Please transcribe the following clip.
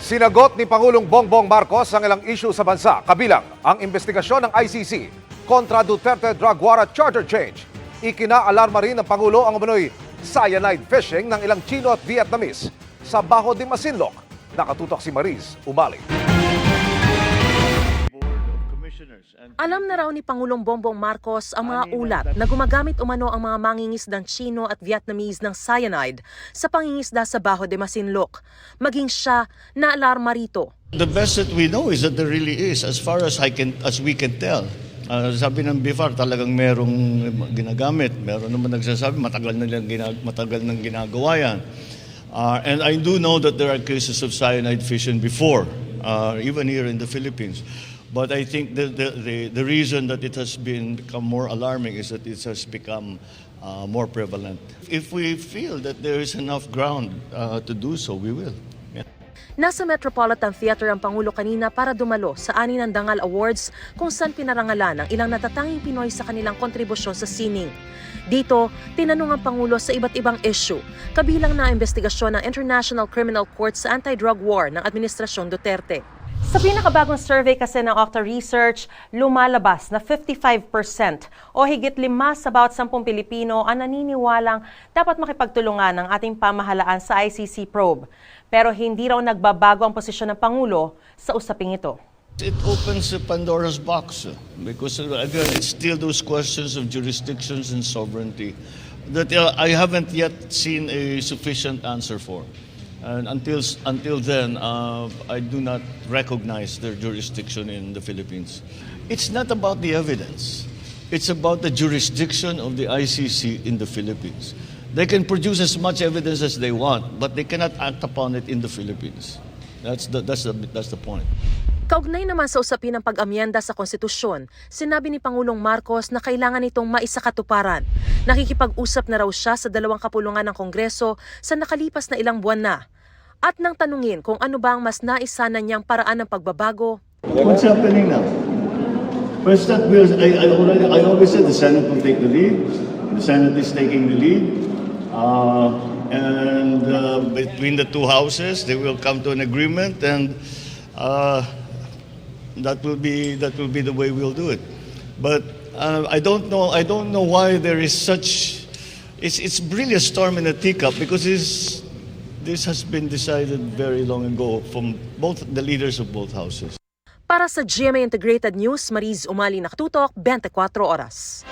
Sinagot ni Pangulong Bongbong Marcos ang ilang issue sa bansa, kabilang ang investigasyon ng ICC kontra Duterte drug war at charter change. Ikinaalarma rin ng Pangulo ang umano'y cyanide fishing ng ilang Chino at Vietnamese sa Bajo de Masinloc. Nakatutok si Mariz Umali. Alam na raw ni Pangulong Bongbong Marcos ang mga ulat na gumagamit umano ang mga mangingisdang Chino at Vietnamese ng cyanide sa pangingisda sa Bajo de Masinloc. Maging siya naalarma rito. The best that we know is that there really is, as far as we can tell. Sabi ng BIFAR, talagang merong ginagamit. Meron naman nagsasabi, matagal nang ginagawa yan. And I do know that there are cases of cyanide fishing before, even here in the Philippines. But I think the reason that it has become more alarming is that it has become more prevalent. If we feel that there is enough ground to do so, we will. Yeah. Nasa Metropolitan Theater ang Pangulo kanina para dumalo sa 6 ng Dangal Awards kung saan pinarangalan ang ilang natatanging Pinoy sa kanilang kontribusyon sa sining. Dito, tinanong ang Pangulo sa iba't ibang issue, kabilang na ang investigasyon ng International Criminal Court sa anti-drug war ng Administrasyon Duterte. Sa pinakabagong survey kasi ng Octa Research, lumalabas na 55% o higit 5 sa bawat 10 Pilipino ang naniniwalang dapat makipagtulungan ng ating pamahalaan sa ICC probe. Pero hindi raw nagbabago ang posisyon ng Pangulo sa usaping ito. It opens a Pandora's box because, again, it's still those questions of jurisdictions and sovereignty that I haven't yet seen a sufficient answer for. And until then, I do not recognize their jurisdiction in the Philippines. It's not about the evidence. It's about the jurisdiction of the ICC in the Philippines. They can produce as much evidence as they want, but they cannot act upon it in the Philippines. That's the point. Kaugnay naman sa usapin ng pag-amyenda sa konstitusyon, sinabi ni Pangulong Marcos na kailangan itong maisakatuparan. Nakikipag-usap na raw siya sa 2 kapulungan ng Kongreso sa nakalipas na ilang buwan na. At nang tanungin kung ano ba ang mas naisana niyang paraan ng pagbabago. What's happening now? First that bills, I always said the Senate will take the lead. The Senate is taking the lead. And between the two houses, they will come to an agreement, and that will be the way we'll do it. But I don't know why there is such. It's really a storm in a teacup because this has been decided very long ago from both the leaders of both houses. Para sa GMA Integrated News, Mariz Umali, Nakatutok, 24 Oras.